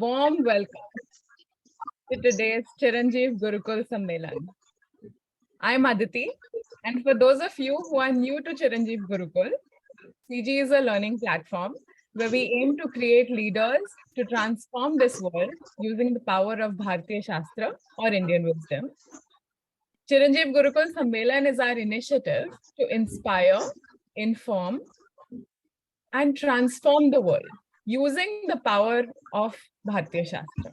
warm welcome to today's Chiranjeev Gurukul Sammelan. I'm Aditi, and for those of you who are new to Chiranjeev Gurukul, CG is a learning platform where we aim to create leaders to transform this world using the power of Bharatiya Shastra or Indian wisdom. Chiranjeev Gurukul Sammelan is our initiative to inspire, inform, and transform the world using the power of Bharatiya Shastra.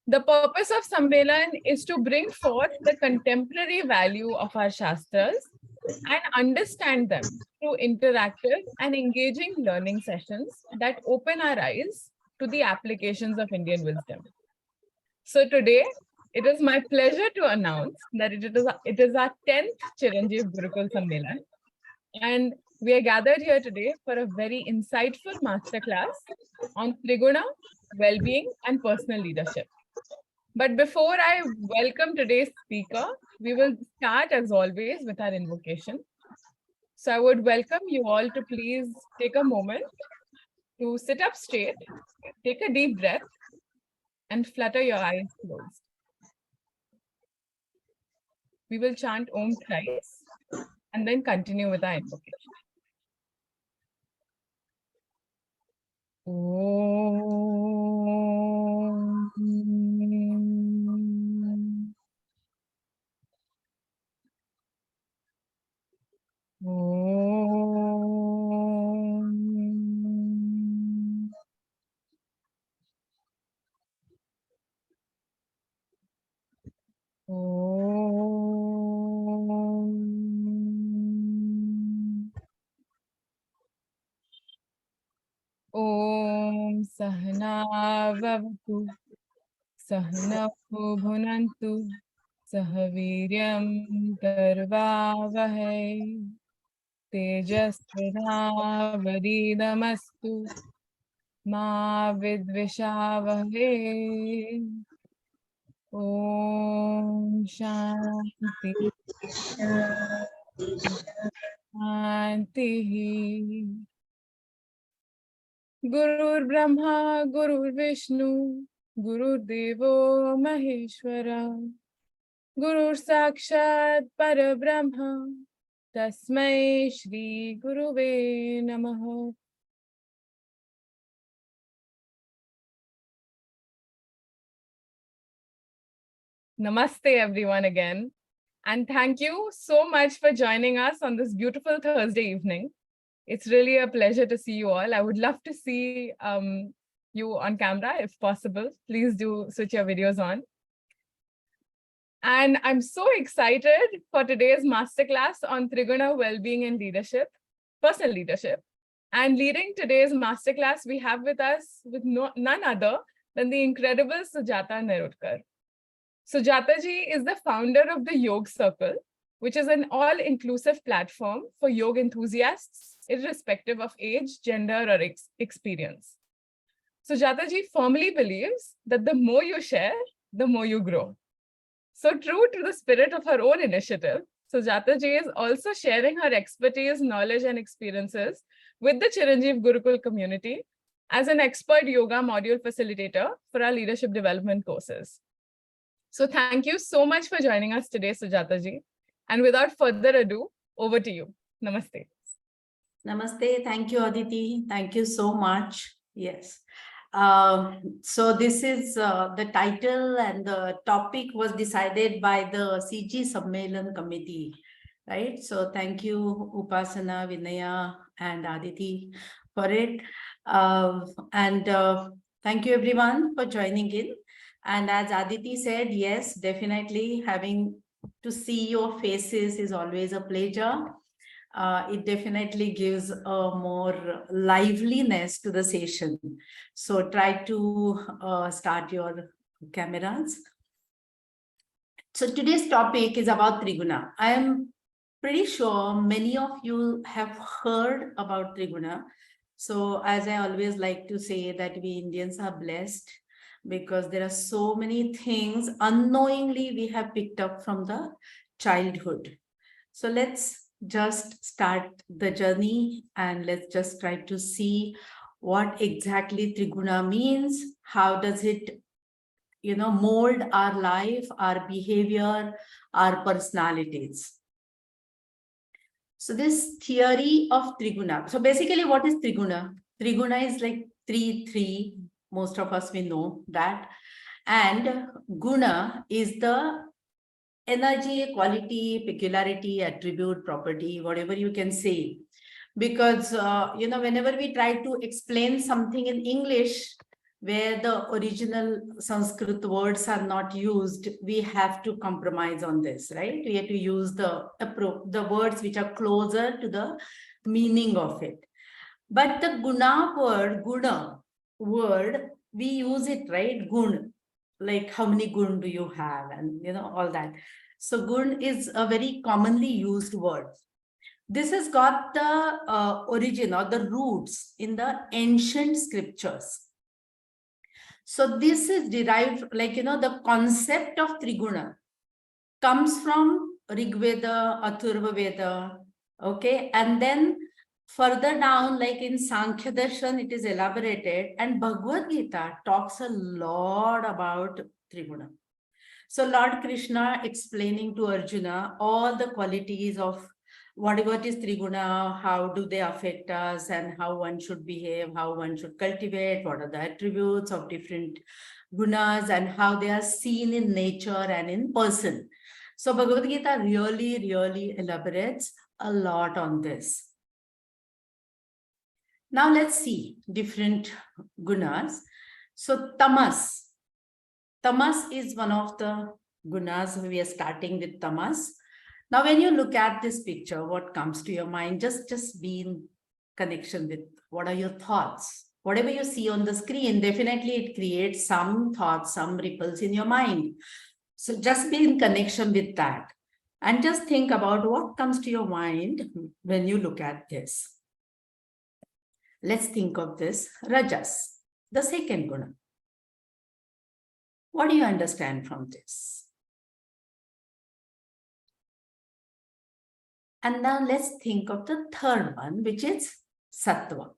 The purpose of Sammelan is to bring forth the contemporary value of our Shastras and understand them through interactive and engaging learning sessions that open our eyes to the applications of Indian wisdom. So today, it is my pleasure to announce that it is our 10th Chiranjeev Gurukul Sammelan, and we are gathered here today for a very insightful masterclass on Triguna, well-being, and personal leadership. But before I welcome today's speaker, we will start as always with our invocation. So I would welcome you all to please take a moment to sit up straight, take a deep breath, and flutter your eyes closed. We will chant Om thrice and then continue with our invocation. Om. Om. Om. Om Sahana Vavatu Sahana Bhunantu Sahaviryam Karvavahai Tejasvinavadidamastu Ma Vidvishavahai. Om Shanti Shanti. Gurur Brahma, Gurur Vishnu, Gurur Devo Maheshwara, Gurur Sakshat Parabrahma, Tasmai Shri Guruve Namaha. Namaste everyone again, and thank you so much for joining us on this beautiful Thursday evening. It's really a pleasure to see you all. I would love to see you on camera if possible. Please do switch your videos on. And I'm so excited for today's masterclass on Triguna, well-being and leadership, personal leadership. And leading today's masterclass, we have with us none other than the incredible Sujata Nerurkar. Sujata ji is the founder of the Yog Circle, which is an all-inclusive platform for yoga enthusiasts, irrespective of age, gender, or experience. Sujata ji firmly believes that the more you share, the more you grow. So true to the spirit of her own initiative, Sujata ji is also sharing her expertise, knowledge, and experiences with the Chiranjeev Gurukul community as an expert yoga module facilitator for our leadership development courses. So thank you so much for joining us today, Sujata ji. And without further ado, over to you. Namaste. Namaste. Thank you, Aditi. Thank you so much. Yes. So this is the title, and the topic was decided by the CG Sammelan committee, right? So thank you, Upasana, Vinaya, and Aditi for it. Thank you everyone for joining in. And as Aditi said, yes, definitely having to see your faces is always a pleasure. It definitely gives a more liveliness to the session. So try to start your cameras. So today's topic is about Triguna. I am pretty sure many of you have heard about Triguna. So as I always like to say that we Indians are blessed, because there are so many things unknowingly we have picked up from the childhood. So let's just start the journey and let's just try to see what exactly Triguna means, how does it, mold our life, our behavior, our personalities. So this theory of Triguna. So basically, what is Triguna? Triguna is like 3. Most of us, we know that. And Guna is the energy, quality, peculiarity, attribute, property, whatever you can say. Because, whenever we try to explain something in English, where the original Sanskrit words are not used, we have to compromise on this, right? We have to use the words which are closer to the meaning of it. But the guna word, we use it, right? Gun, like how many gun do you have? And all that. So gun is a very commonly used word. This has got the origin or the roots in the ancient scriptures. So this is derived, the concept of Triguna comes from Rig Veda, Athurva Veda, okay? And then further down, like in Sankhya Darshan, it is elaborated, and Bhagavad Gita talks a lot about Triguna. So Lord Krishna explaining to Arjuna all the qualities of what is Triguna, how do they affect us, and how one should behave, how one should cultivate, what are the attributes of different gunas, and how they are seen in nature and in person. So Bhagavad Gita really elaborates a lot on this. Now let's see different gunas. So tamas. Tamas is one of the gunas. We are starting with tamas. Now, when you look at this picture, what comes to your mind? Just be in connection with what are your thoughts. Whatever you see on the screen, definitely it creates some thoughts, some ripples in your mind. So just be in connection with that. And just think about what comes to your mind when you look at this. Let's think of this. Rajas, the second guna. What do you understand from this? And now let's think of the third one, which is Sattva.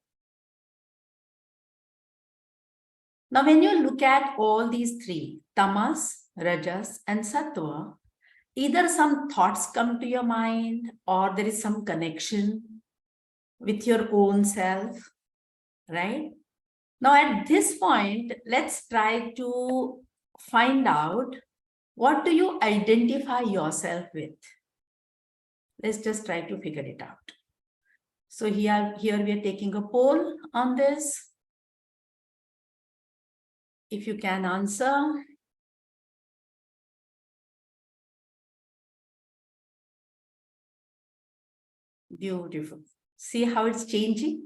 Now, when you look at all these three, Tamas, Rajas, and Sattva, either some thoughts come to your mind or there is some connection with your own self, right? Now, at this point, let's try to find out what do you identify yourself with. Let's just try to figure it out. So here we are taking a poll on this. If you can answer. Beautiful. See how it's changing?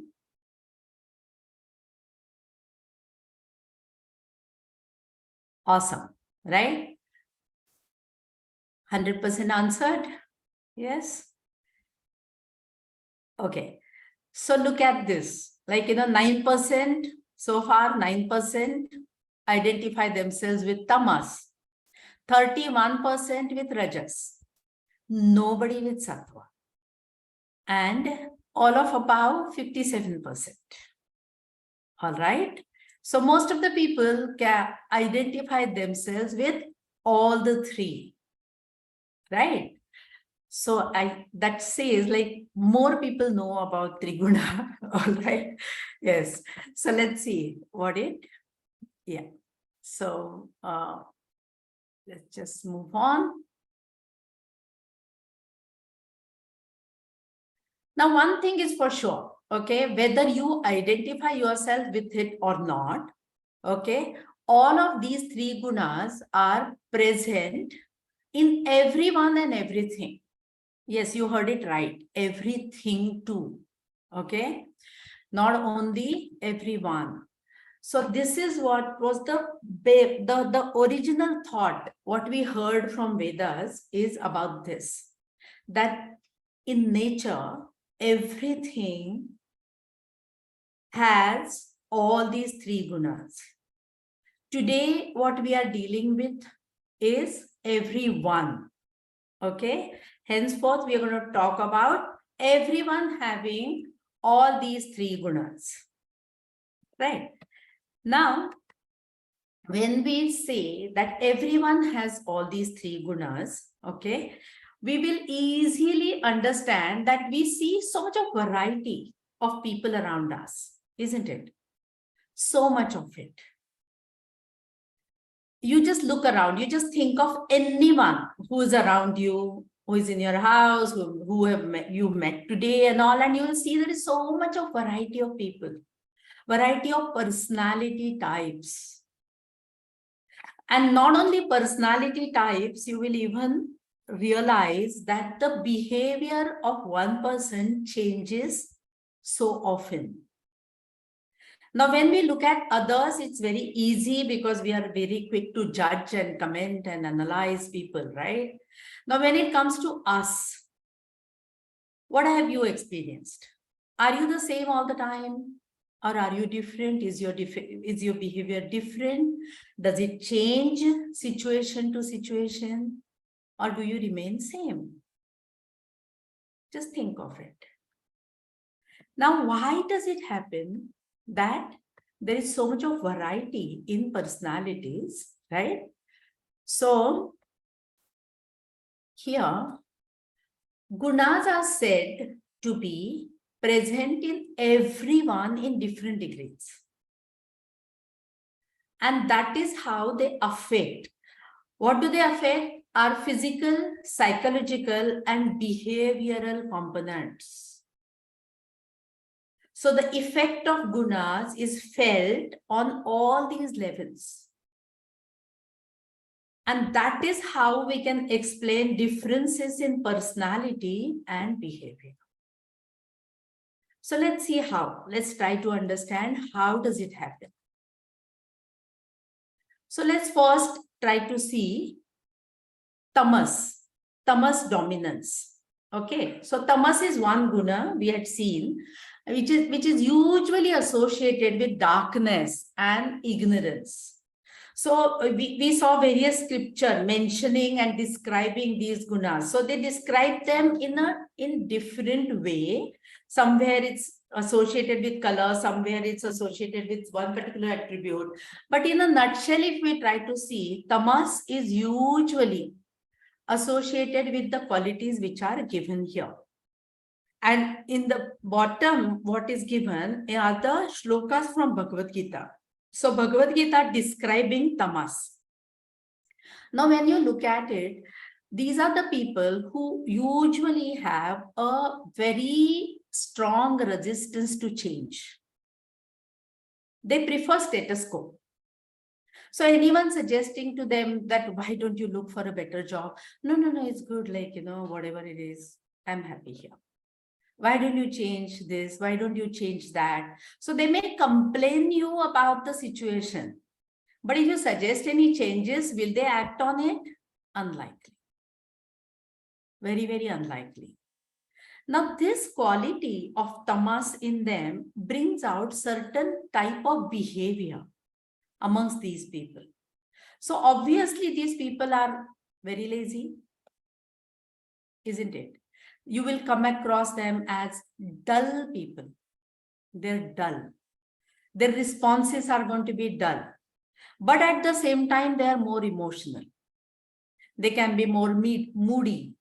Awesome, right? 100% answered. Yes. Okay. So look at this. 9%, so far 9% identify themselves with tamas. 31% with rajas. Nobody with sattva. And all of above 57%. All right. So most of the people can identify themselves with all the three. Right. So that says more people know about Triguna. All right. Yes. So let's see what it. Yeah. So let's just move on. Now, one thing is for sure, okay, whether you identify yourself with it or not, okay, all of these three gunas are present in everyone and everything. Yes, you heard it right. Everything too. Okay. Not only everyone. So this is what was the original thought. What we heard from Vedas is about this. That in nature, everything has all these three gunas. Today, what we are dealing with is everyone. Okay. Henceforth, we are going to talk about everyone having all these three gunas. right? Now, when we say that everyone has all these three gunas, okay, we will easily understand that we see so much of variety of people around us, isn't it? So much of it. You just look around, you just think of anyone who is around you, who is in your house, who you met today and all, and you will see there is so much of variety of people, variety of personality types. And not only personality types, you will even realize that the behavior of one person changes so often. Now, when we look at others, it's very easy because we are very quick to judge and comment and analyze people, right? Now, when it comes to us, what have you experienced? Are you the same all the time? Or are you different? Is your behavior different? Does it change situation to situation? Or do you remain same? Just think of it. Now, why does it happen that there is so much of variety in personalities, right? So here, gunas are said to be present in everyone in different degrees. And that is how they affect. What do they affect? Our physical, psychological, and behavioral components. So the effect of gunas is felt on all these levels. And that is how we can explain differences in personality and behavior. So let's see how. Let's try to understand how does it happen. So let's first try to see tamas dominance. Okay, so tamas is one guna we had seen, which is usually associated with darkness and ignorance. So we saw various scripture mentioning and describing these gunas. So they describe them in different way. Somewhere it's associated with color, somewhere it's associated with one particular attribute. But in a nutshell, if we try to see, tamas is usually associated with the qualities which are given here. And in the bottom, what is given are the shlokas from Bhagavad Gita. So Bhagavad Gita describing tamas. Now, when you look at it, these are the people who usually have a very strong resistance to change. They prefer status quo. So anyone suggesting to them that, why don't you look for a better job? No, it's good. Like, whatever it is, I'm happy here. Why don't you change this? Why don't you change that? So they may complain you about the situation. But if you suggest any changes, will they act on it? Unlikely. Very, very unlikely. Now, this quality of tamas in them brings out certain type of behavior amongst these people. So obviously, these people are very lazy, isn't it? You will come across them as dull people. They're dull. Their responses are going to be dull. But at the same time, they are more emotional. They can be more moody.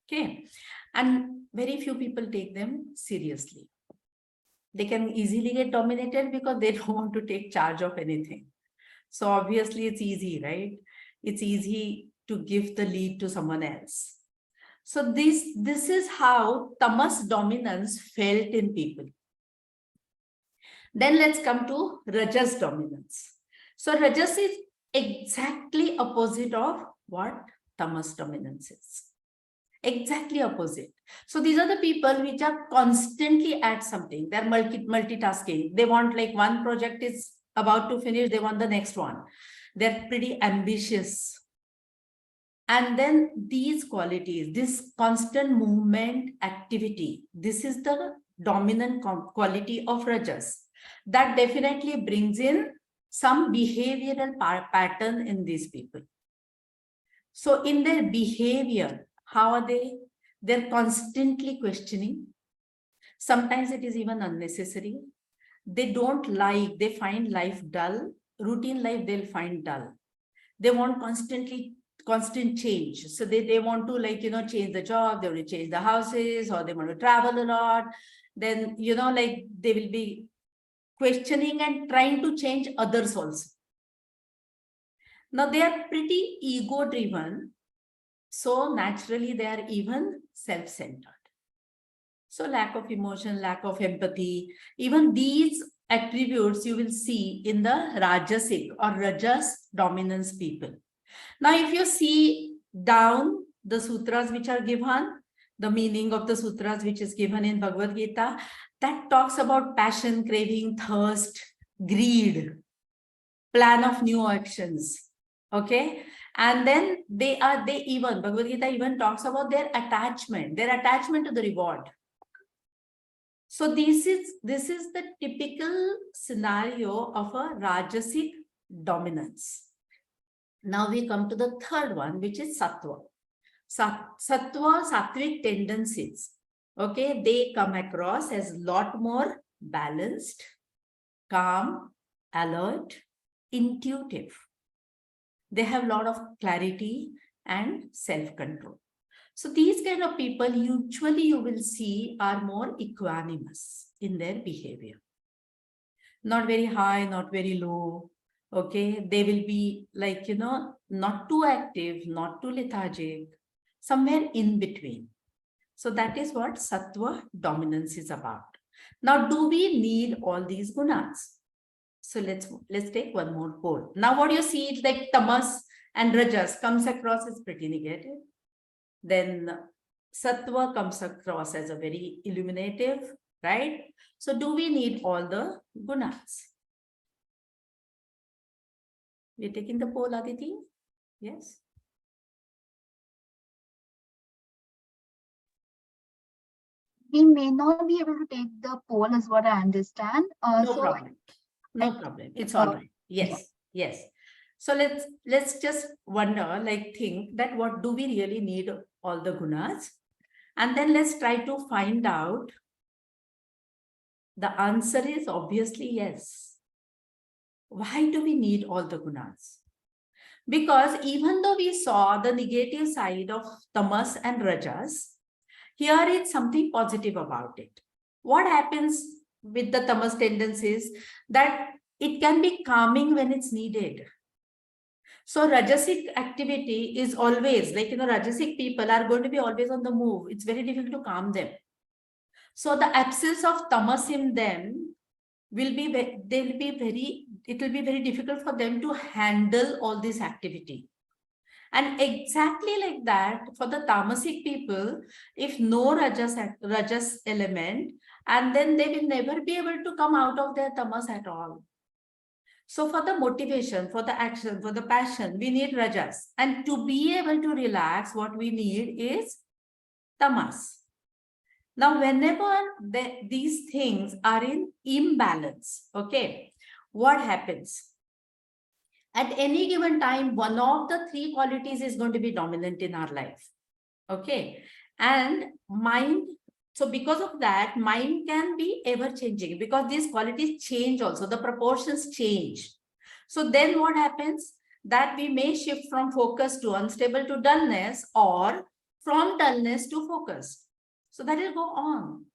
Okay. And very few people take them seriously. They can easily get dominated because they don't want to take charge of anything. So obviously, it's easy, right? It's easy to give the lead to someone else. So this is how tamas dominance felt in people. Then let's come to rajas dominance. So rajas is exactly opposite of what tamas dominance is. Exactly opposite. So these are the people which are constantly at something. They're multitasking. They want, like, one project is about to finish, they want the next one. They're pretty ambitious. And then these qualities, this constant movement, activity, this is the dominant quality of rajas. That definitely brings in some behavioral pattern in these people. So in their behavior, how are they? They're constantly questioning. Sometimes it is even unnecessary. they don't like, they find life dull. Routine life, they'll find dull. They want constant change. So they want to change the job, they want to change the houses, or they want to travel a lot. Then, they will be questioning and trying to change others also. Now they are pretty ego driven. So naturally they are even self-centered. So lack of emotion, lack of empathy, even these attributes you will see in the Rajasic or Rajas dominance people. Now, if you see down the sutras which are given, the meaning of the sutras which is given in Bhagavad Gita, that talks about passion, craving, thirst, greed, plan of new actions. Okay. And then Bhagavad Gita even talks about their attachment to the reward. So this is the typical scenario of a Rajasic dominance. Now we come to the third one, which is Sattva. Sattva, Sattvic tendencies. Okay, they come across as a lot more balanced, calm, alert, intuitive. They have a lot of clarity and self-control. So these kind of people usually you will see are more equanimous in their behavior. Not very high, not very low. Okay, they will be not too active, not too lethargic, somewhere in between. So that is what Sattva dominance is about. Now, do we need all these gunas? So let's take one more poll. Now what you see is like tamas and rajas comes across as pretty negative. Then Sattva comes across as a very illuminative, right? So do we need all the gunas? We're taking the poll, Aditi? Yes. We may not be able to take the poll, is what I understand. No problem. No problem. It's all right. Yes. Yes. So let's just wonder, think that what do we really need all the gunas? And then let's try to find out. The answer is obviously yes. Why do we need all the gunas? Because even though we saw the negative side of tamas and rajas, here is something positive about it. What happens with the tamas tendencies? That it can be calming when it's needed. So rajasic activity is always rajasic people are going to be always on the move. It's very difficult to calm them. So the absence of tamas in them it will be very difficult for them to handle all this activity. And exactly like that, for the tamasic people, if no rajas element, and then they will never be able to come out of their tamas at all. So for the motivation, for the action, for the passion, we need rajas. And to be able to relax, what we need is tamas. Now, whenever these things are in imbalance, okay, what happens? At any given time, one of the three qualities is going to be dominant in our life. Okay. And mind, so because of that, mind can be ever changing because these qualities change also, the proportions change. So then what happens? That we may shift from focus to unstable to dullness, or from dullness to focus. So that will go on.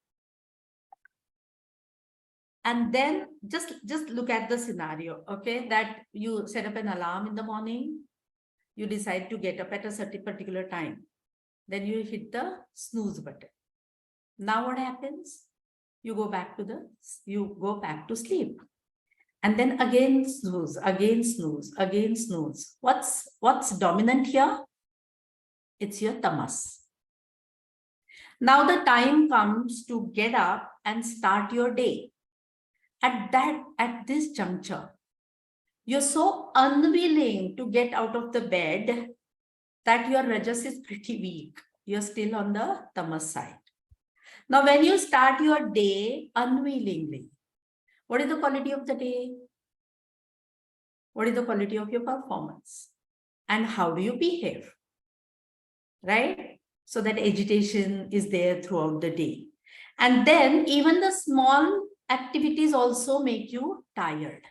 And then just look at the scenario, okay, that you set up an alarm in the morning, you decide to get up at a certain particular time, then you hit the snooze button. Now what happens? You go back to sleep. And then again snooze, again snooze, again snooze. What's dominant here? It's your tamas. Now the time comes to get up and start your day. At this juncture, you're so unwilling to get out of the bed that your rajas is pretty weak. You're still on the tamas side. Now, when you start your day unwillingly, what is the quality of the day? What is the quality of your performance? And how do you behave? Right? So that agitation is there throughout the day. And then even the small activities also make you tired.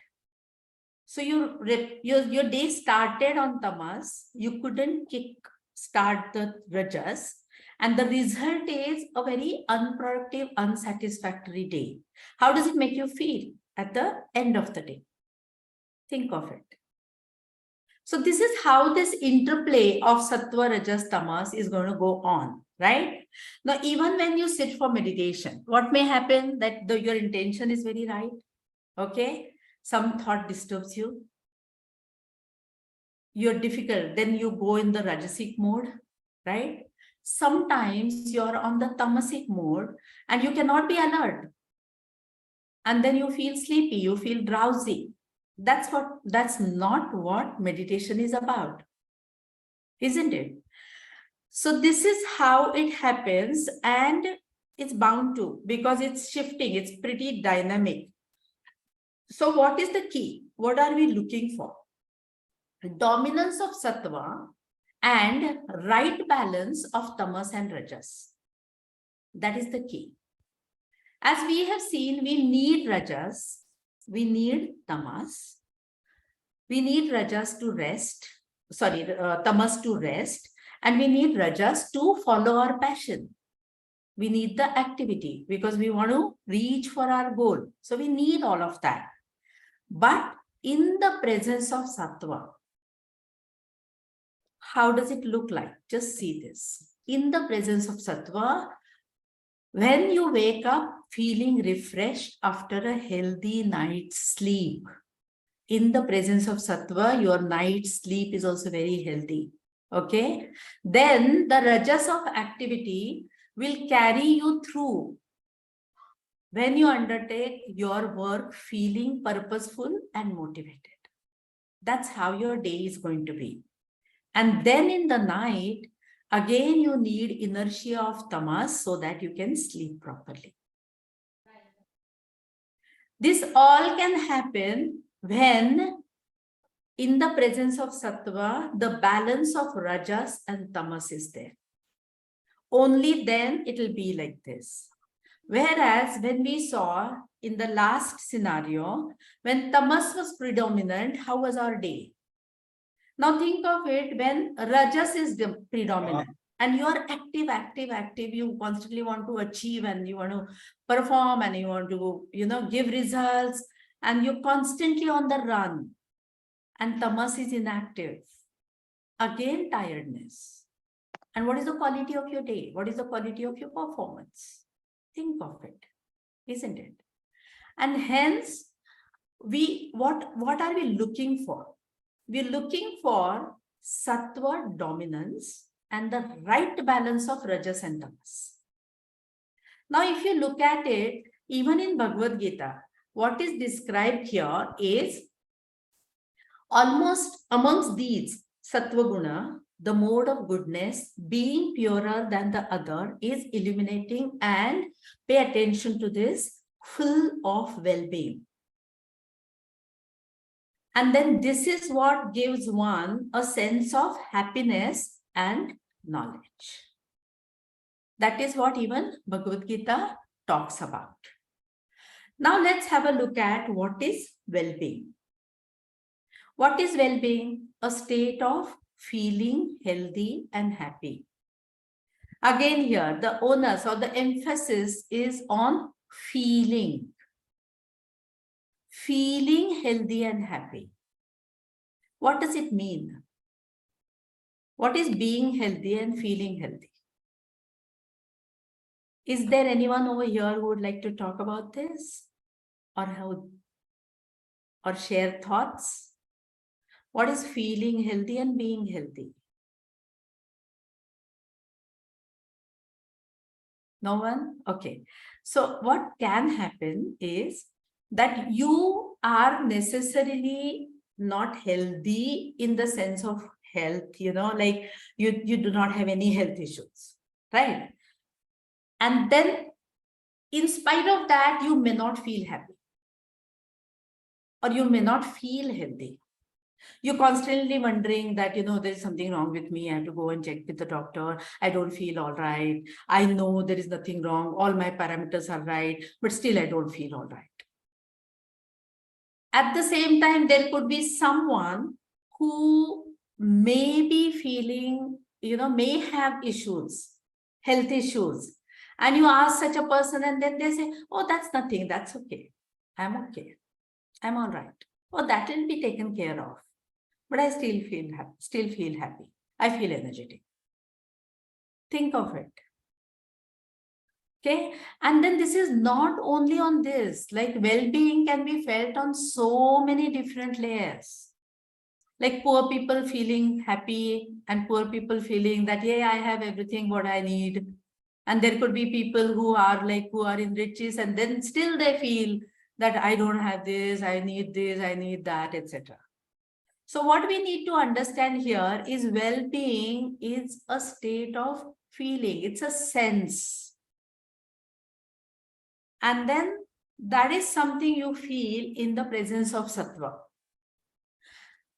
So your day started on tamas, you couldn't start the rajas, and the result is a very unproductive, unsatisfactory day. How does it make you feel at the end of the day? Think of it. So this is how this interplay of sattva, rajas, tamas is going to go on, right? Now, even when you sit for meditation, what may happen that your intention is very right, okay? Some thought disturbs you. You're difficult, then you go in the rajasic mode, right? Sometimes you're on the tamasic mode and you cannot be alert. And then you feel sleepy, you feel drowsy. That's not what meditation is about, isn't it? So this is how it happens, and it's bound to, because it's shifting, it's pretty dynamic. So what is the key? What are we looking for? Dominance of sattva and right balance of tamas and rajas. That is the key. As we have seen, we need rajas, we need tamas, we need rajas to rest, tamas to rest, and we need rajas to follow our passion. We need the activity because we want to reach for our goal. So we need all of that. But in the presence of sattva, how does it look like? Just see this. In the presence of sattva, when you wake up feeling refreshed after a healthy night's sleep, in the presence of sattva, your night's sleep is also very healthy. Okay? Then the rajas of activity will carry you through when you undertake your work feeling purposeful and motivated. That's how your day is going to be. And then in the night, again, you need inertia of tamas so that you can sleep properly. This all can happen when, in the presence of sattva, the balance of rajas and tamas is there. Only then it will be like this. Whereas when we saw in the last scenario, when tamas was predominant, how was our day? Now think of it when rajas is predominant and you are active, you constantly want to achieve and you want to perform and you want to, give results, and you're constantly on the run, and tamas is inactive. Again, tiredness. And what is the quality of your day? What is the quality of your performance? Think of it, isn't it? And hence, what are we looking for? We're looking for sattva dominance and the right balance of rajas and tamas. Now, if you look at it, even in Bhagavad Gita, what is described here is almost amongst these sattva guna, the mode of goodness, being purer than the other, is illuminating, and pay attention to this, full of well-being. And then this is what gives one a sense of happiness and knowledge. That is what even Bhagavad Gita talks about. Now let's have a look at what is well-being. What is well-being? A state of feeling healthy and happy. Again here, the onus or the emphasis is on feeling. Feeling healthy and happy. What does it mean? What is being healthy and feeling healthy? Is there anyone over here who would like to talk about this? Or share thoughts? What is feeling healthy and being healthy? No one? Okay. So what can happen is that you are necessarily not healthy in the sense of health, like you do not have any health issues, right? And then in spite of that, you may not feel happy or you may not feel healthy. You're constantly wondering that, there's something wrong with me. I have to go and check with the doctor. I don't feel all right. I know there is nothing wrong. All my parameters are right, but still I don't feel all right. At the same time, there could be someone who may be feeling, may have issues, health issues. And you ask such a person and then they say, oh, that's nothing. That's okay. I'm okay. I'm all right. Oh, that will be taken care of. But I still feel happy. I feel energetic. Think of it. Okay. And then this is not only on this, like well-being can be felt on so many different layers. Like poor people feeling happy and poor people feeling that, yeah, I have everything what I need. And there could be people who are in riches and then still they feel that I don't have this, I need that, etc. So what we need to understand here is well-being is a state of feeling. It's a sense. And then that is something you feel in the presence of Sattva.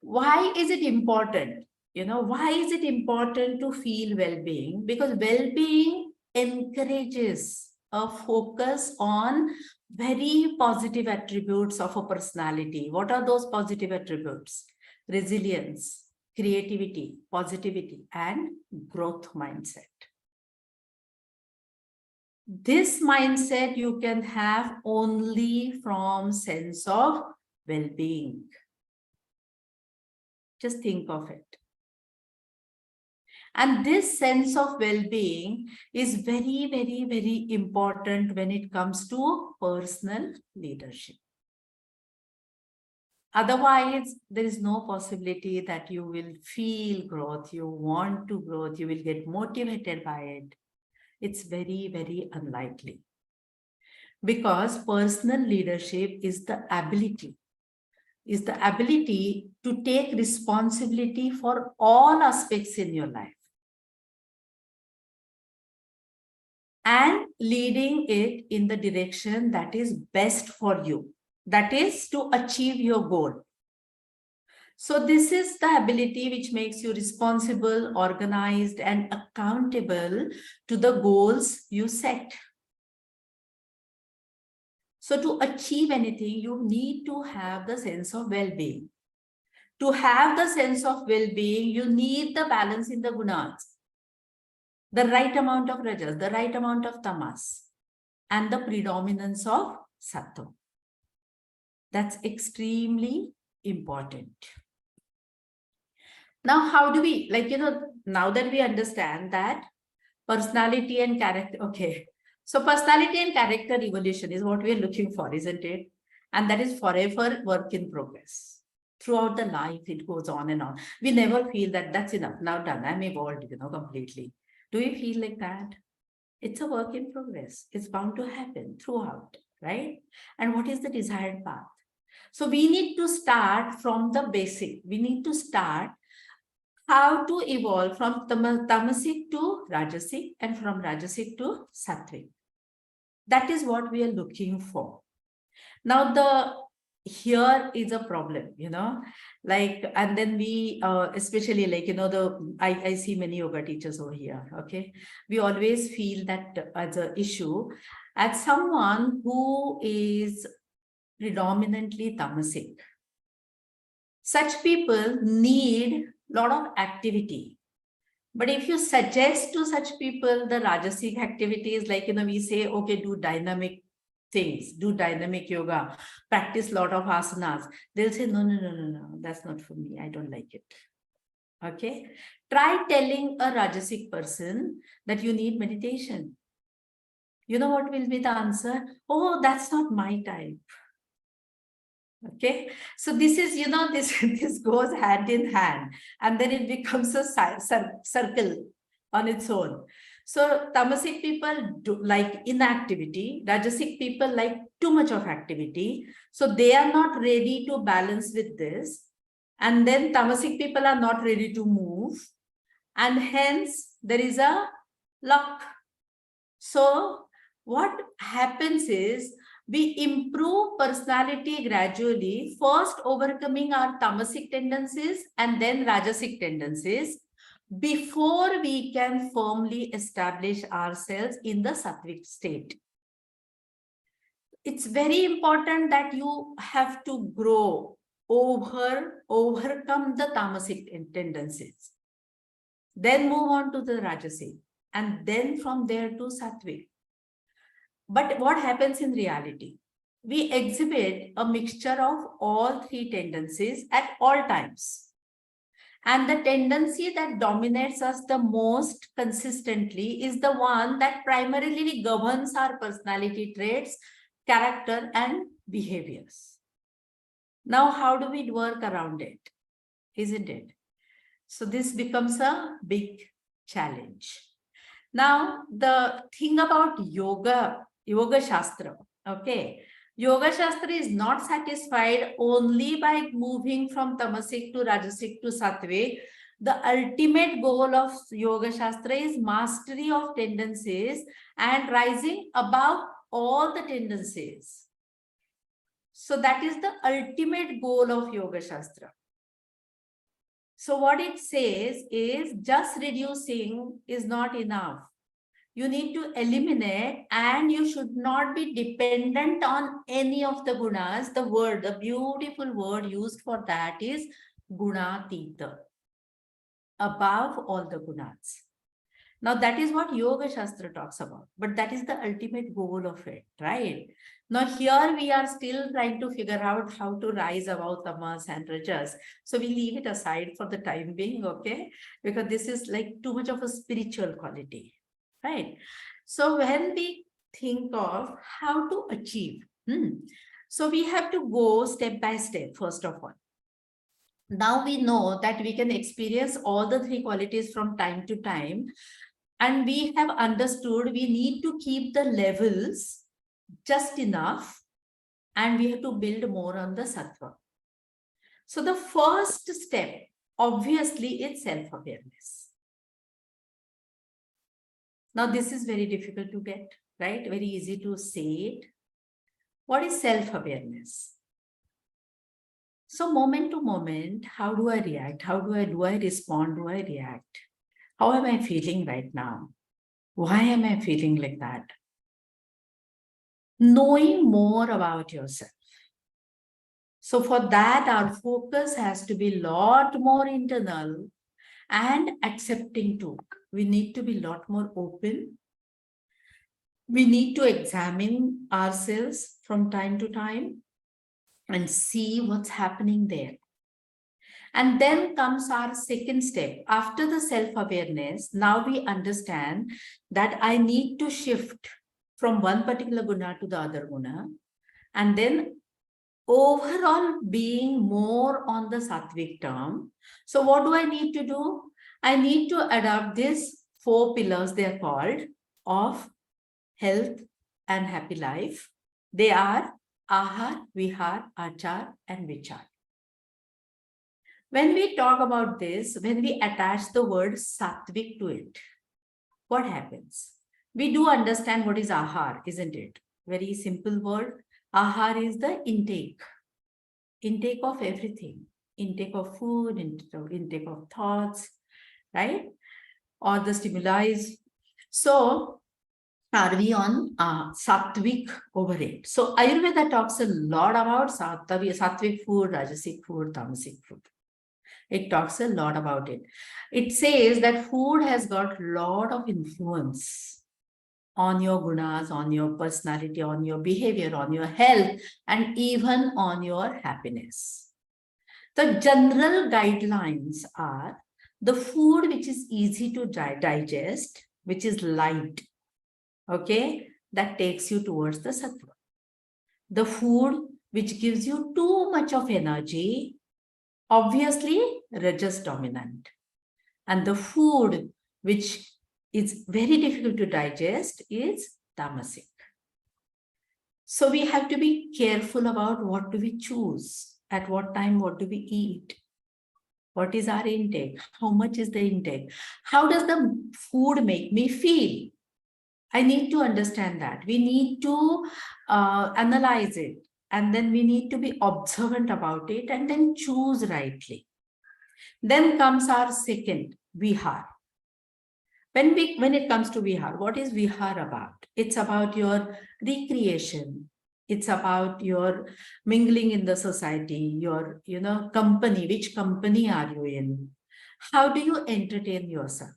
Why is it important? Why is it important to feel well-being? Because well-being encourages a focus on very positive attributes of a personality. What are those positive attributes? Resilience, creativity, positivity, and growth mindset. This mindset you can have only from sense of well-being. Just think of it. And this sense of well-being is very, very, very important when it comes to personal leadership. Otherwise, there is no possibility that you will feel growth, you want to grow, you will get motivated by it. It's very, very unlikely. Because personal leadership is the ability to take responsibility for all aspects in your life and leading it in the direction that is best for you, that is to achieve your goal. So this is the ability which makes you responsible, organized, and accountable to the goals you set. So to achieve anything, you need to have the sense of well-being. To have the sense of well-being, you need the balance in the gunas, the right amount of rajas, the right amount of tamas, and the predominance of sattva. That's extremely important. Now, how do we, now that we understand that personality and character, okay. So personality and character evolution is what we are looking for, isn't it? And that is forever work in progress. Throughout the life, it goes on and on. We never feel that that's enough, now done, I'm evolved, completely. Do you feel like that? It's a work in progress. It's bound to happen throughout, right? And what is the desired path? So we need to start from the basic. We need to start how to evolve from tamasic to rajasic and from rajasic to sattvic. That is what we are looking for. Now, here is a problem, and then we, especially I see many yoga teachers over here, okay? We always feel that as an issue, as someone who is predominantly tamasic, such people need a lot of activity. But if you suggest to such people the rajasic activities, we say, okay, do dynamic things, do dynamic yoga, practice a lot of asanas, they'll say, no, that's not for me. I don't like it. Okay. Try telling a rajasic person that you need meditation. You know what will be the answer? Oh, that's not my type. Okay, so this is, this goes hand in hand, and then it becomes a circle on its own. So tamasic people do like inactivity, rajasic people like too much of activity. So they are not ready to balance with this. And then tamasic people are not ready to move. And hence there is a lock. So what happens is, we improve personality gradually, first overcoming our tamasic tendencies and then rajasic tendencies, before we can firmly establish ourselves in the sattvic state. it's very important that you have to grow, overcome the tamasic tendencies. Then move on to the rajasic, and then from there to sattvic. But what happens in reality? We exhibit a mixture of all three tendencies at all times. And the tendency that dominates us the most consistently is the one that primarily governs our personality traits, character, and behaviors. Now, how do we work around it? Isn't it? So this becomes a big challenge. Now, the thing about Yoga Shastra, okay, Yoga Shastra is not satisfied only by moving from tamasic to rajasic to sattvic. The ultimate goal of Yoga Shastra is mastery of tendencies and rising above all the tendencies. So that is the ultimate goal of Yoga Shastra. So what it says is just reducing is not enough. You need to eliminate, and you should not be dependent on any of the gunas. The beautiful word used for that is gunatita, above all the gunas. Now that is what Yoga Shastra talks about, but that is the ultimate goal of it, right? Now here we are still trying to figure out how to rise above tamas and rajas. So we leave it aside for the time being, okay? Because this is like too much of a spiritual quality, right? So when we think of how to achieve, so we have to go step by step, first of all. Now we know that we can experience all the three qualities from time to time. And we have understood we need to keep the levels just enough, and we have to build more on the sattva. So the first step, obviously, is self-awareness. Now, this is very difficult to get, right? Very easy to say it. What is self-awareness? So moment to moment, how do I react? How do I respond? Do I react? How am I feeling right now? Why am I feeling like that? Knowing more about yourself. So for that, our focus has to be a lot more internal and accepting too. We need to be a lot more open. We need to examine ourselves from time to time and see what's happening there. And then comes our second step. After the self-awareness, now we understand that I need to shift from one particular guna to the other guna. And then overall being more on the sattvic term. So what do I need to do? I need to adopt these 4 pillars, they are called, of health and happy life. They are ahar, vihar, achar, and vichar. When we talk about this, when we attach the word sattvic to it, what happens? We do understand what is ahar, isn't it? Very simple word. Ahar is the intake of everything, intake of food, intake of thoughts, right? Or the stimuli. So are we on sattvic over it? So Ayurveda talks a lot about sattvic food, rajasic food, tamasic food. It talks a lot about it. It says that food has got a lot of influence on your gunas, on your personality, on your behavior, on your health, and even on your happiness. The general guidelines are the food which is easy to digest, which is light, okay, that takes you towards the sattva. The food which gives you too much of energy, obviously rajas dominant. And the food which is very difficult to digest is tamasic. So we have to be careful about what do we choose, at what time, what do we eat, what is our intake, how much is the intake, how does the food make me feel. I need to understand that. We need to analyze it, and then we need to be observant about it and then choose rightly. Then comes our second, vihar. When it comes to vihar, what is vihar about? It's about your recreation, It's about your mingling in the society, your, company. Which company are you in? How do you entertain yourself?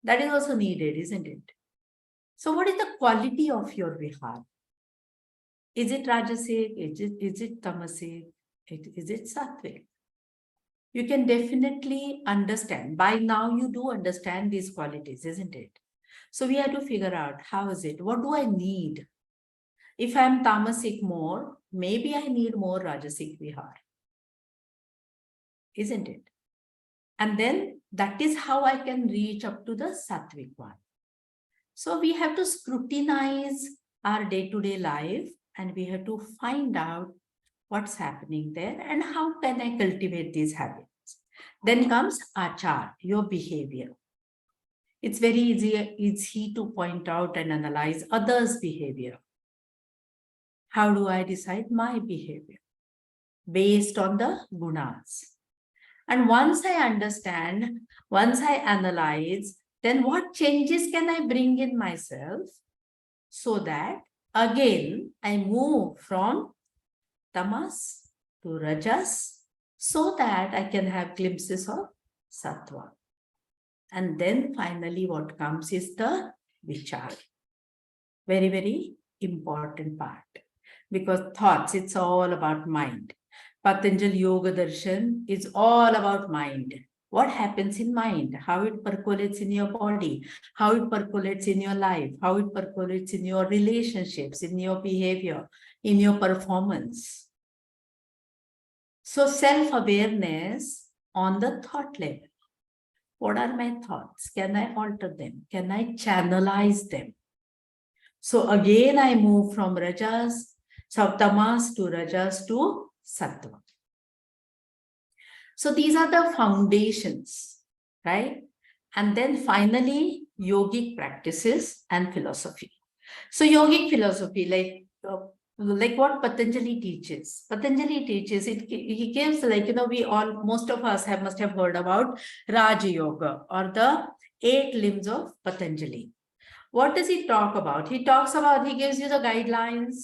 That is also needed, isn't it? So what is the quality of your vihar? Is it rajasic? Is it tamasic? Is it sattvic? You can definitely understand. By now you do understand these qualities, isn't it? So we have to figure out, how is it? What do I need? If I'm tamasic more, maybe I need more rajasic vihar, isn't it? And then that is how I can reach up to the sattvic one. So we have to scrutinize our day-to-day life, and we have to find out what's happening there and how can I cultivate these habits. Then comes achar, your behavior. It's very easy to point out and analyze others' behavior. How do I decide my behavior? Based on the gunas. And once I understand, once I analyze, then what changes can I bring in myself so that again I move from tamas to rajas so that I can have glimpses of sattva. And then finally what comes is the vichar. Very, very important part. Because thoughts, it's all about mind. Patanjali Yoga Darshan is all about mind. What happens in mind, how it percolates in your body, how it percolates in your life, how it percolates in your relationships, in your behavior, in your performance. So self-awareness on the thought level. What are my thoughts? Can I alter them? Can I channelize them? So again, I move from rajas, tamas to rajas to sattva. So these are the foundations, right? And then finally, yogic practices and philosophy. So yogic philosophy, like what Patanjali teaches. Patanjali teaches, he gives most of us must have heard about Raja Yoga or the 8 limbs of Patanjali. What does he talk about? He gives you the guidelines,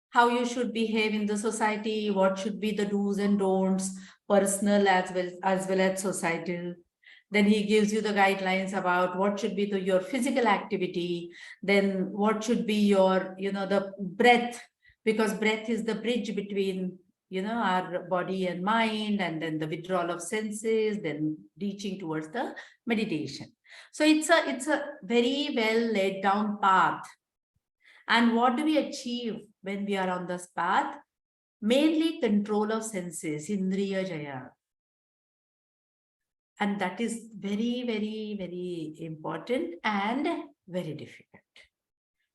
how you should behave in the society, what should be the do's and don'ts, personal as well as societal. Then he gives you the guidelines about what should be your physical activity, then what should be your, the breath, because breath is the bridge between, our body and mind, and then the withdrawal of senses, then reaching towards the meditation. So it's a very well laid down path. And what do we achieve when we are on this path? Mainly control of senses, Indriya Jaya. And that is very, very, very important and very difficult.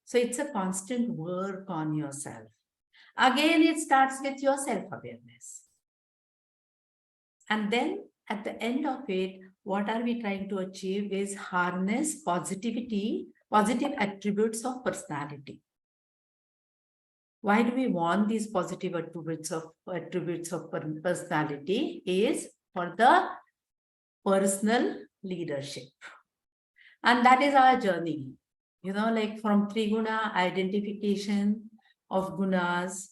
So it's a constant work on yourself. Again, it starts with your self-awareness. And then at the end of it, what are we trying to achieve is harness positivity, positive attributes of personality. Why do we want these positive attributes of personality? Is for the personal leadership. And that is our journey, like from Triguna, identification of gunas,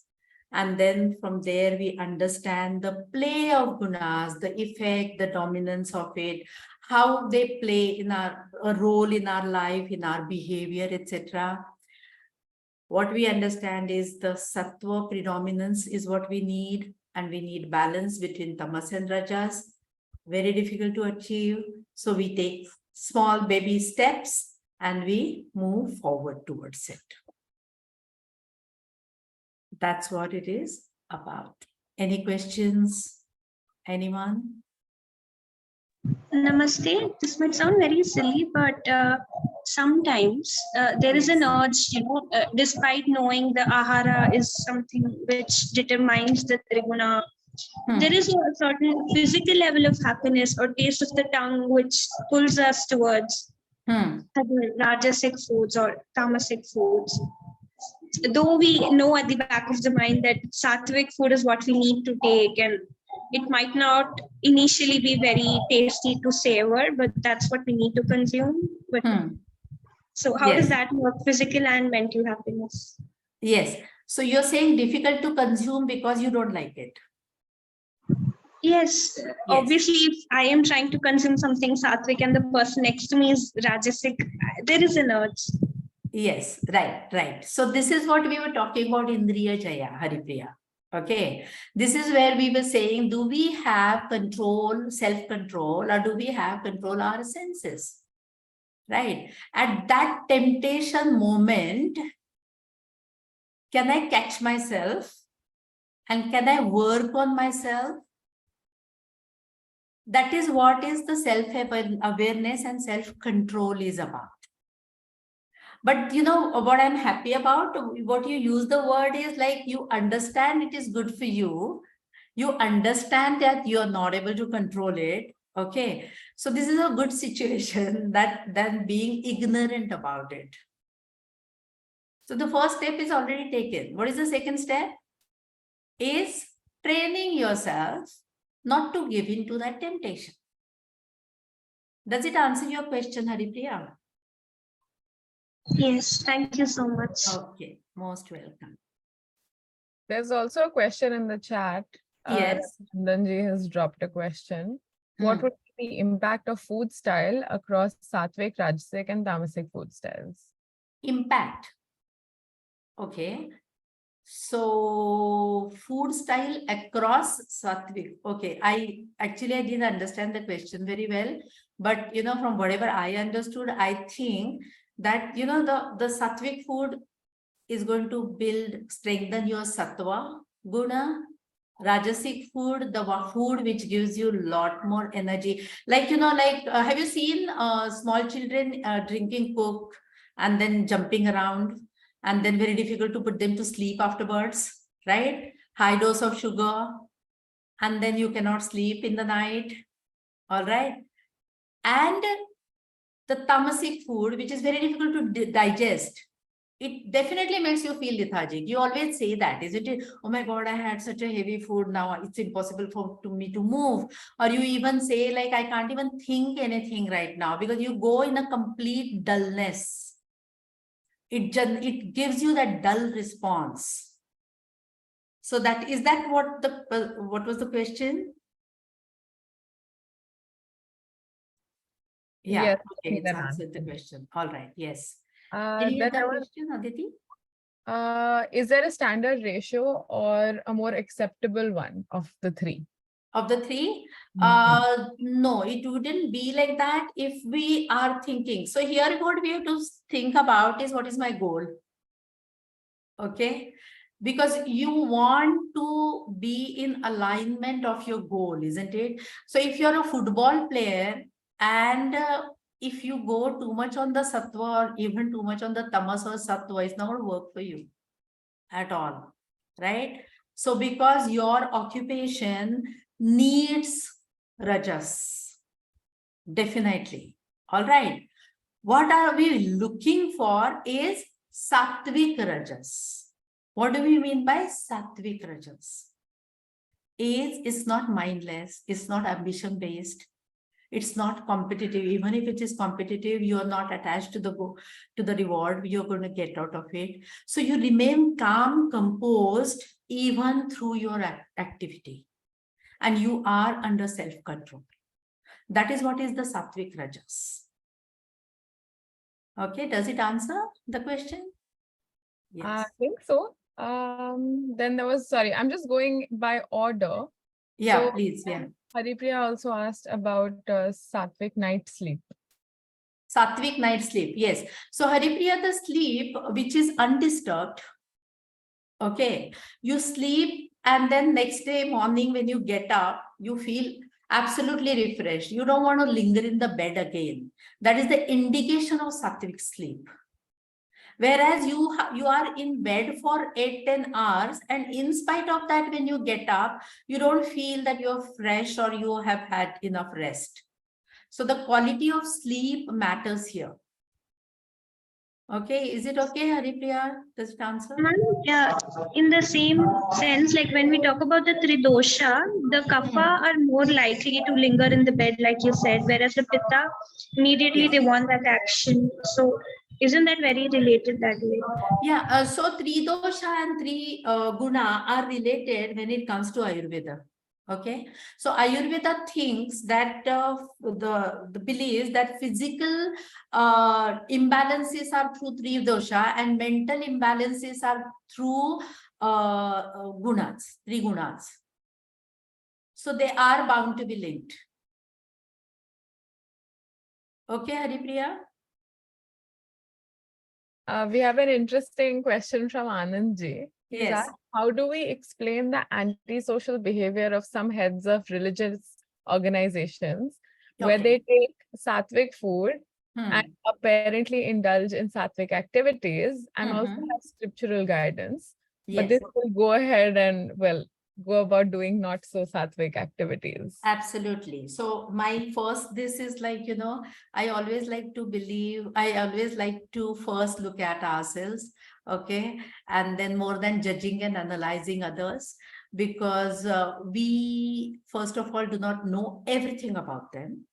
and then from there we understand the play of gunas, the effect, the dominance of it, how they play in a role in our life, in our behavior, etc. What we understand is the sattva predominance is what we need, and we need balance between tamas and rajas. Very difficult to achieve. So we take small baby steps and we move forward towards it. That's what it is about. Any questions? Anyone? Namaste. This might sound very silly, but sometimes there is an urge, despite knowing the ahara is something which determines the triguna, there is a certain physical level of happiness or taste of the tongue which pulls us towards rajasic foods or tamasic foods. Though we know at the back of the mind that sattvic food is what we need to take, and it might not initially be very tasty to savor, but that's what we need to consume. But so how does that work, physical and mental happiness? Yes. So you're saying difficult to consume because you don't like it. Yes, obviously, if I am trying to consume something sattvic and the person next to me is rajasic, there is an urge. Yes, right. So this is what we were talking about Indriya Jaya, Haripriya. Okay. This is where we were saying, do we have control, self-control, or do we have control our senses? Right. At that temptation moment, can I catch myself? And can I work on myself? That is what is the self-awareness and self-control is about. But you know what I'm happy about? What you use the word is like you understand it is good for you. You understand that you are not able to control it. Okay. So this is a good situation than being ignorant about it. So the first step is already taken. What is the second step? Is training yourself not to give in to that temptation. Does it answer your question, Haripriya? Yes, thank you so much. Okay, most welcome. There's also a question in the chat. Yes. Nandanji has dropped a question. What would be the impact of food style across sattvic, rajasic, and tamasic food styles? Impact. Okay. So food style across sattvic. Okay. I didn't understand the question very well, but you know, from whatever I understood, I think that, you know, the sattvic food is going to strengthen your sattva, guna. Rajasic food, the food which gives you a lot more energy. Like, you know, like, have you seen small children drinking Coke and then jumping around and then very difficult to put them to sleep afterwards, right? High dose of sugar and then you cannot sleep in the night, all right? And the tamasic food, which is very difficult to digest, it definitely makes you feel lethargic. You always say that, isn't it? Oh my God, I had such a heavy food now. It's impossible for me to move. Or you even say like, I can't even think anything right now because you go in a complete dullness. It gives you that dull response. So that what was the question? Yeah. Yes, Okay, it's answered the question. All right. Yes. Any other question, Aditi? Is there a standard ratio or a more acceptable one of the three? Of the three? No, it wouldn't be like that if we are thinking. So here what we have to think about is what is my goal? Okay. Because you want to be in alignment of your goal, isn't it? So if you're a football player and if you go too much on the sattva or even too much on the tamas or sattva, it's not going to work for you at all, right? So because your occupation needs rajas, definitely. All right. What are we looking for is sattvic rajas. What do we mean by sattvic rajas? It's not mindless, it's not ambition based, it's not competitive. Even if it is competitive, you are not attached to the reward you're going to get out of it. So you remain calm, composed, even through your activity. And you are under self-control. That is what is the sattvic rajas. Okay, does it answer the question? Yes. I think so. Then there was, sorry, I'm just going by order. Yeah, so, please. Yeah. Haripriya also asked about sattvic night sleep. Sattvic night sleep. Yes. So Haripriya, the sleep which is undisturbed. Okay. You sleep and then next day morning when you get up, you feel absolutely refreshed. You don't want to linger in the bed again. That is the indication of sattvic sleep. Whereas you are in bed for 8-10 hours, and in spite of that, when you get up, you don't feel that you're fresh or you have had enough rest. So the quality of sleep matters here. Okay, is it okay, Haripriya? Does it answer? Yeah, in the same sense, like when we talk about the tridosha, the kapha are more likely to linger in the bed, like you said, whereas the pitta, immediately they want that action. So Isn't that very related that way? Yeah, so 3 dosha and 3 guna are related when it comes to Ayurveda. Okay, so Ayurveda thinks that the believes that physical imbalances are through 3 dosha and mental imbalances are through gunas, 3 gunas. So they are bound to be linked. Okay, Haripriya? We have an interesting question from Anandji. He's Yes. asked, how do we explain the antisocial behavior of some heads of religious organizations where they take sattvic food and apparently indulge in sattvic activities and also have scriptural guidance, but Yes. they will go ahead and, well, go about doing not so sattvic activities? Absolutely. So my first, this is like, I always like to first look at ourselves, okay? And then more than judging and analyzing others, because we, first of all, do not know everything about them.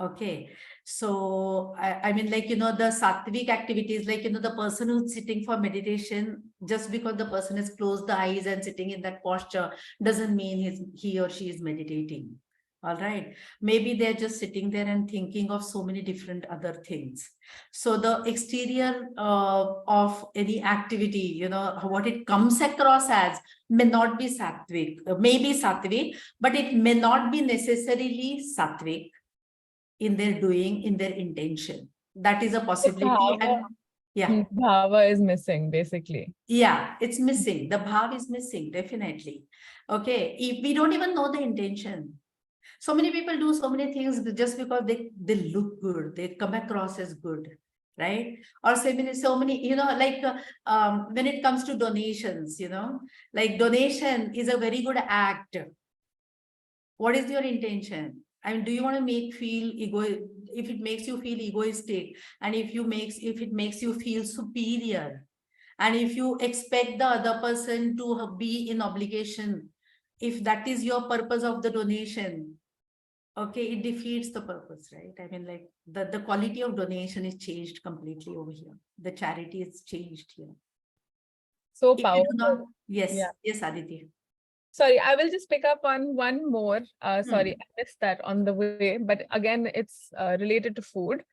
Okay, so I mean, like, the sattvic activities, like, the person who's sitting for meditation, just because the person has closed the eyes and sitting in that posture doesn't mean he or she is meditating. All right, maybe they're just sitting there and thinking of so many different other things. So the exterior of any activity, what it comes across as may not be sattvic, maybe sattvic, but it may not be necessarily sattvic in their doing, in their intention. That is a possibility. And yeah. Bhava is missing, basically. Yeah, it's missing. The bhav is missing, definitely. Okay, if we don't even know the intention. So many people do so many things just because they look good, they come across as good, right? Or so many, like when it comes to donations, like donation is a very good act. What is your intention? I mean, do you want to if it makes you feel egoistic, and if it makes you feel superior, and if you expect the other person to be in obligation, if that is your purpose of the donation, okay, it defeats the purpose, right? I mean, like the quality of donation is changed completely over here. The charity is changed here. So If you powerful. do not, yes, Yeah. yes, Aditi. Sorry, I will just pick up on one more. Sorry, I missed that on the way, but again, it's related to food.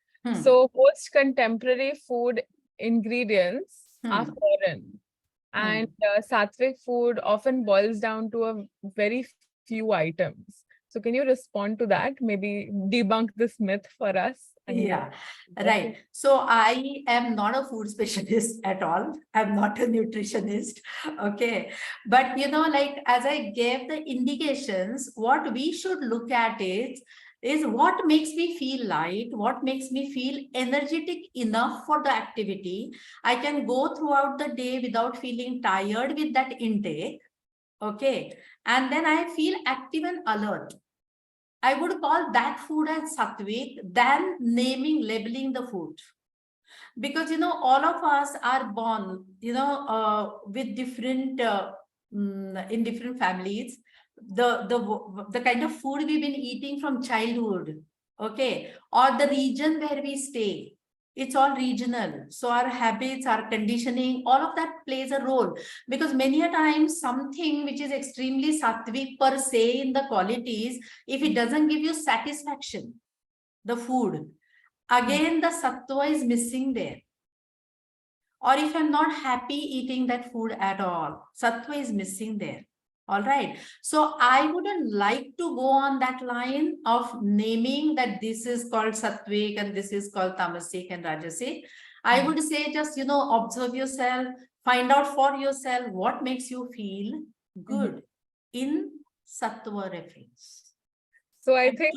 So most contemporary food ingredients are foreign, and sattvic food often boils down to a very few items. So can you respond to that? Maybe debunk this myth for us? Yeah, right. So I am not a food specialist at all. I'm not a nutritionist. Okay. But, like as I gave the indications, what we should look at is what makes me feel light, what makes me feel energetic enough for the activity. I can go throughout the day without feeling tired with that intake. Okay. And then I feel active and alert. I would call that food as sattvic than labeling the food. Because, all of us are born, with different, in different families. The kind of food we've been eating from childhood, okay, or the region where we stay, it's all regional. So our habits, our conditioning, all of that plays a role, because many a times something which is extremely sattvic per se in the qualities, if it doesn't give you satisfaction, the food, again the sattva is missing there. Or if I'm not happy eating that food at all, sattva is missing there. All right. So I wouldn't like to go on that line of naming that this is called sattvic and this is called tamasic and rajasic. I would say just, observe yourself, find out for yourself what makes you feel good in sattva reference. So I think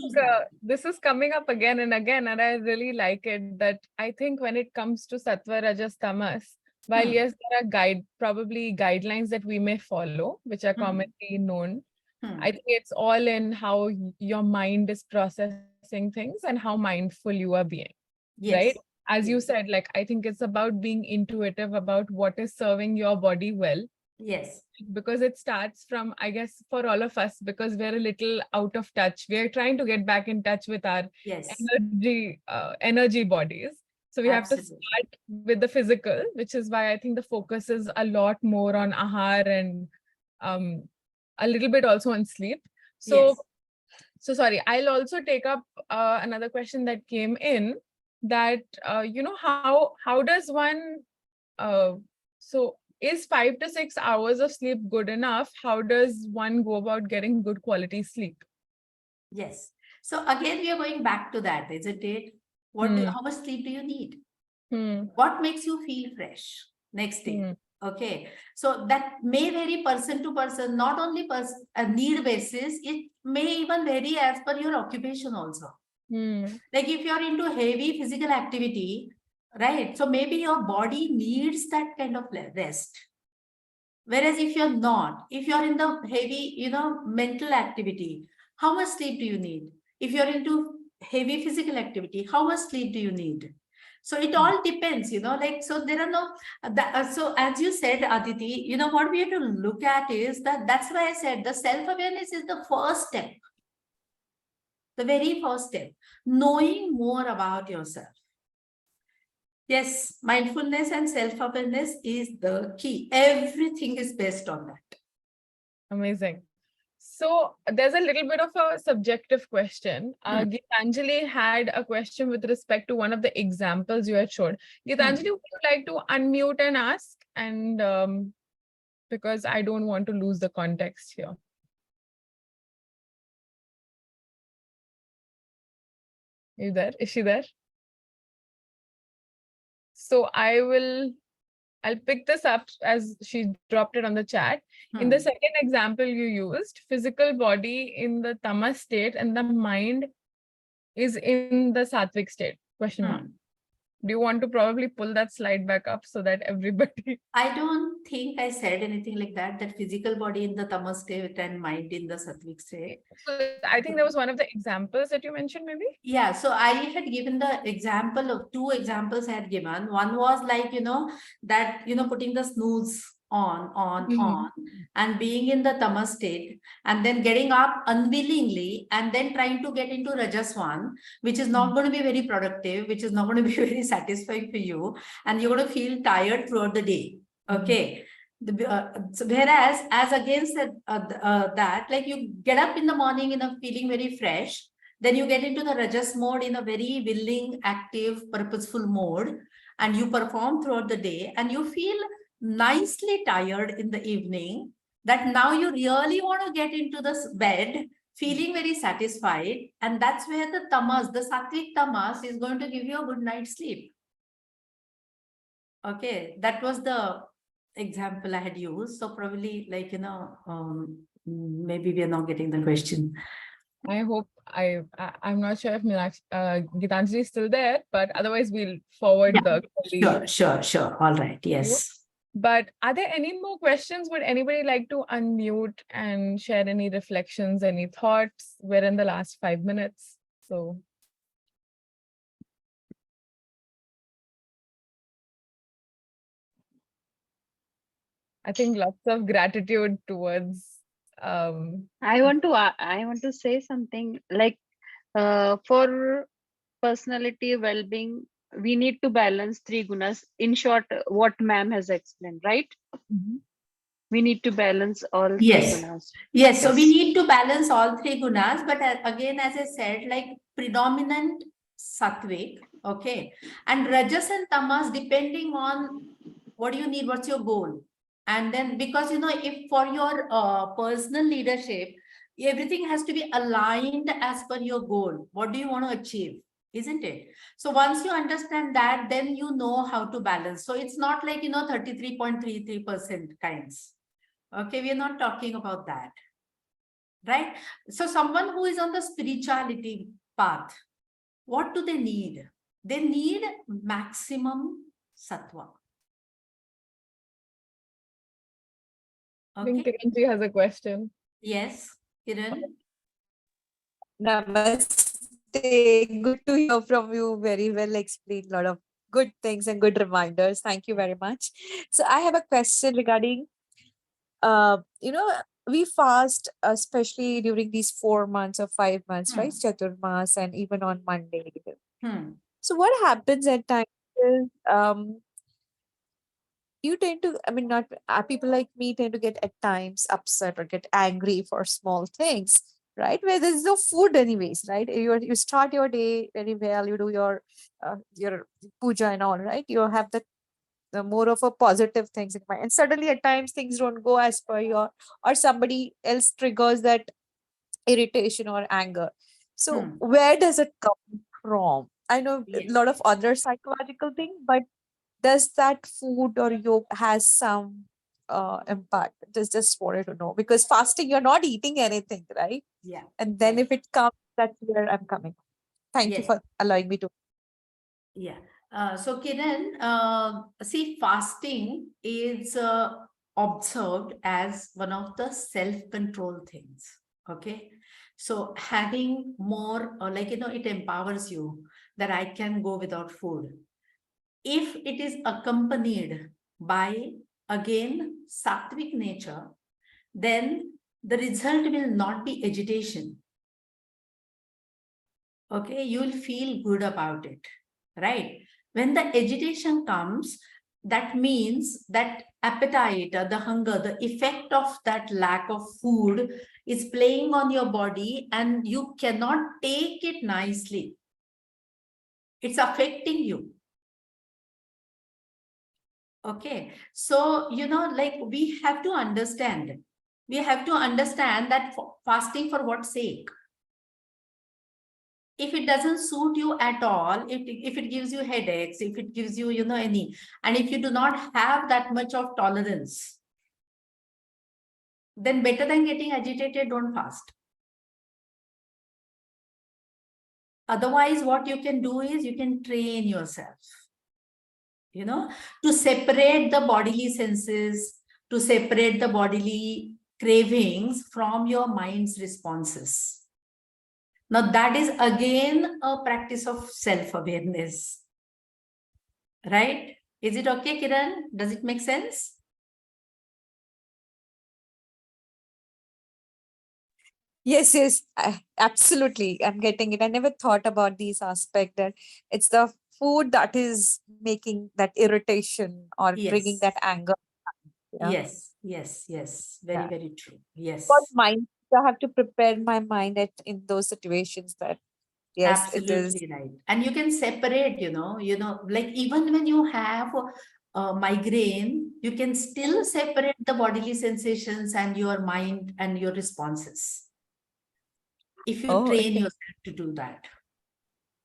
this is coming up again and again, and I really like it that I think when it comes to sattva, rajas, tamas, while yes, there are probably guidelines that we may follow, which are commonly known, I think it's all in how your mind is processing things and how mindful you are being. Yes. Right? As you said, like, I think it's about being intuitive about what is serving your body well. Yes. Because it starts from, I guess, for all of us, because we're a little out of touch. We're trying to get back in touch with our energy bodies. So we have to Absolutely. start with the physical, which is why I think the focus is a lot more on ahar and a little bit also on sleep. So, Yes. sorry, I'll also take up another question that came in, that, how does one, so is 5 to 6 hours of sleep good enough? How does one go about getting good quality sleep? Yes. So again, we are going back to that, isn't it? How much sleep do you need? What makes you feel fresh next day? Okay. So that may vary person to person, not only a need basis, it may even vary as per your occupation also. Like if you're into heavy physical activity, right? So maybe your body needs that kind of rest. Whereas if you're not, if you're in the heavy, mental activity, how much sleep do you need? If you're into heavy physical activity, how much sleep do you need? So it all depends, so there are no, so as you said, Aditi, what we have to look at is that's why I said the self-awareness is the first step. The very first step, knowing more about yourself. Yes, mindfulness and self-awareness is the key. Everything is based on that. Amazing. So there's a little bit of a subjective question. Gitanjali had a question with respect to one of the examples you had showed. Gitanjali, would you like to unmute and ask? And because I don't want to lose the context here. Are you there? Is she there? So I'll pick this up as she dropped it on the chat. In the second example you used, physical body in the tamas state and the mind is in the sattvic state, question mark. Do you want to probably pull that slide back up so that everybody... I don't think I said anything like that physical body in the tamas state and mind in the sattvic state. So I think there was one of the examples that you mentioned maybe? Yeah, so I had given the example of 2 examples I had given. One was like, putting the snooze on and being in the tamas state and then getting up unwillingly and then trying to get into rajas one, which is not going to be very productive, which is not going to be very satisfying for you, and you're going to feel tired throughout the day. Okay. So whereas as against that, like you get up in the morning feeling very fresh, then you get into the rajas mode in a very willing, active, purposeful mode, and you perform throughout the day and you feel nicely tired in the evening, that now you really want to get into this bed feeling very satisfied, and that's where the tamas, the sattvic tamas, is going to give you a good night's sleep. Okay, that was the example I had used. So probably maybe we are not getting the question. I hope I'm not sure if Gitanjali is still there, but otherwise we'll forward the... Sure. All right. Yes. But are there any more questions? Would anybody like to unmute and share any reflections, any thoughts? We're in the last 5 minutes. So I think lots of gratitude towards I want to say something like for personality well-being, we need to balance 3 gunas. In short, what ma'am has explained, right? We need to balance all 3 gunas. Yes. So we need to balance all 3 gunas, but again, as I said, like predominant sattvic, okay, and rajas and tamas, depending on what do you need, what's your goal. And then because, if for your personal leadership, everything has to be aligned as per your goal. What do you want to achieve? Isn't it? So once you understand that, then you know how to balance. So it's not like, 33.33% kinds. Okay, we are not talking about that. Right? So someone who is on the spirituality path, what do they need? They need maximum sattva. I think Kiranji has a question. Yes, Kiran. Namaste. Good to hear from you. Very well explained. A lot of good things and good reminders. Thank you very much. So I have a question regarding, we fast, especially during these 4 months or 5 months, right? Chaturmas and even on Monday. So what happens at times is you tend to, I mean, not people like me tend to get at times upset or get angry for small things, right? Where there's no food anyways, right? You start your day very well, you do your puja and all, right? You have the more of a positive things in mind, and suddenly at times things don't go as per your, or somebody else triggers that irritation or anger. So where does it come from? I know a Yes. lot of other psychological thing, but does that food or yoga has some impact? Just wanted to know, because fasting you're not eating anything, right? Yeah. And then if it comes, that's where I'm coming. Thank you Yes. for allowing me to. Yeah. So Kiran, see, fasting is observed as one of the self-control things. Okay. So having more, it empowers you that I can go without food. If it is accompanied by, again, sattvic nature, then the result will not be agitation. Okay, you will feel good about it, right? When the agitation comes, that means that appetite, or the hunger, the effect of that lack of food is playing on your body and you cannot take it nicely. It's affecting you. Okay, so, we have to understand. We have to understand that fasting for what sake? If it doesn't suit you at all, if it gives you headaches, if it gives you, any, and if you do not have that much of tolerance, then better than getting agitated, don't fast. Otherwise, what you can do is you can train yourself, to separate the bodily senses, to separate the bodily cravings from your mind's responses. Now, that is again a practice of self-awareness, right? Is it okay, Kiran? Does it make sense? Yes, absolutely. I'm getting it. I never thought about these aspect that it's the food that is making that irritation or bringing Yes. that anger. Yeah. Yes. Very, Yeah. very true. Yes. For mind, I have to prepare my mind in those situations that yes, it is. Absolutely right. And you can separate, like even when you have a migraine, you can still separate the bodily sensations and your mind and your responses. If you Oh, train okay. yourself to do that.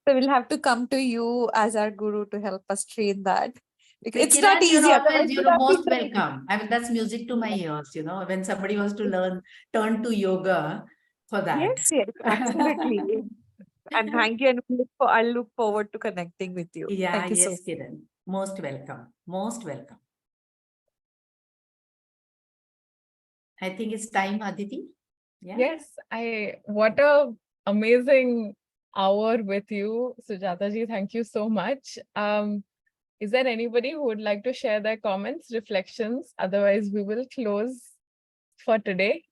So we'll have to come to you as our guru to help us train that. Because it's not Kiran, easy. Otherwise, we'll you're have to most train. welcome. I mean, that's music to my ears, when somebody wants to turn to yoga for that. Yes, absolutely. And thank you. And I'll look forward to connecting with you. Yeah, Thank you so yes, much. Kiran. Most welcome. Most welcome. I think it's time, Aditi. Yeah. Yes, what a amazing hour with you, Sujata ji. Thank you so much. Is there anybody who would like to share their comments, reflections? Otherwise, we will close for today.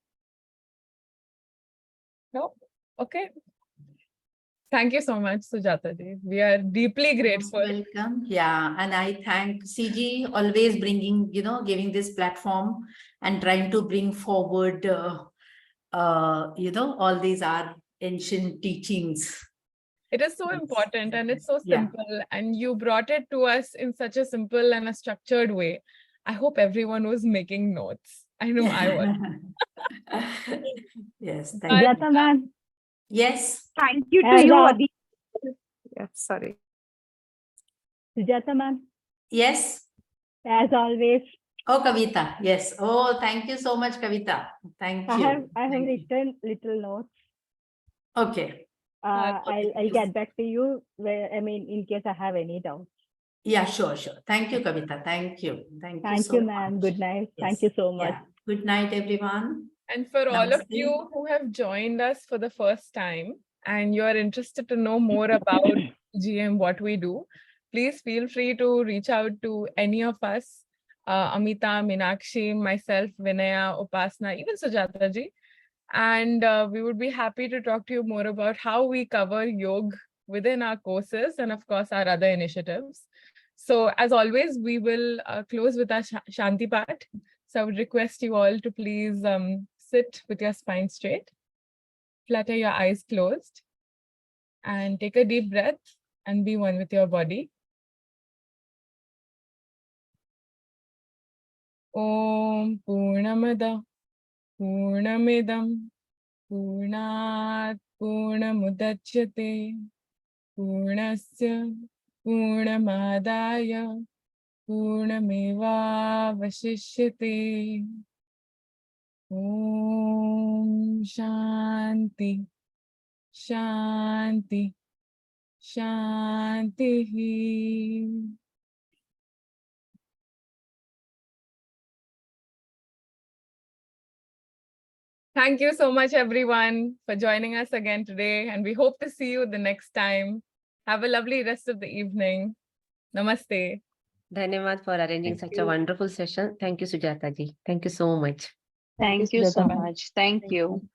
No? Okay. Thank you so much, Sujata ji. We are deeply grateful. Welcome. Yeah. And I thank CG always bringing, giving this platform and trying to bring forward, all these are ancient teachings. It is so Yes. important and it's so Yeah. simple, and you brought it to us in such a simple and a structured way. I hope everyone was making notes. I know I was. Yes. Thank But, you. ma'am, Yes. Thank you to As you, a- Adi. Yeah, sorry. Sujata ma'am, Yes. as always, Oh, Kavita. Yes. Oh, thank you so much, Kavita. Thank I you. have Thank you. written little notes. Okay. I'll get back to you in case I have any doubts. Yeah, sure. Thank you, Kavita. Thank you. Thank you Thank so you, much. ma'am. Good night. Thank Yes. you so much. Yeah. Good night, everyone. and for all of Namaste. you who have joined us for the first time and you are interested to know more about GM, what we do, please feel free to reach out to any of us, Amita, Meenakshi, myself, Vinaya, Upasna, even Sujata ji. And we would be happy to talk to you more about how we cover yoga within our courses and of course our other initiatives. So as always, we will close with our Shanti part. So I would request you all to please sit with your spine straight, flutter your eyes closed, and take a deep breath and be one with your body. Om Purnamada Purnamidam Purnat Purnamudachyate Purnasya Purnamadaya Purnameva Vashishyate. Om Shanti Shanti Shanti. Thank you so much, everyone, for joining us again today. And we hope to see you the next time. Have a lovely rest of the evening. Namaste. Dhanyavad for arranging such a wonderful session. Thank you, Sujata ji. Thank you so much. Thank you so Sujata. much. Thank Thank you. you.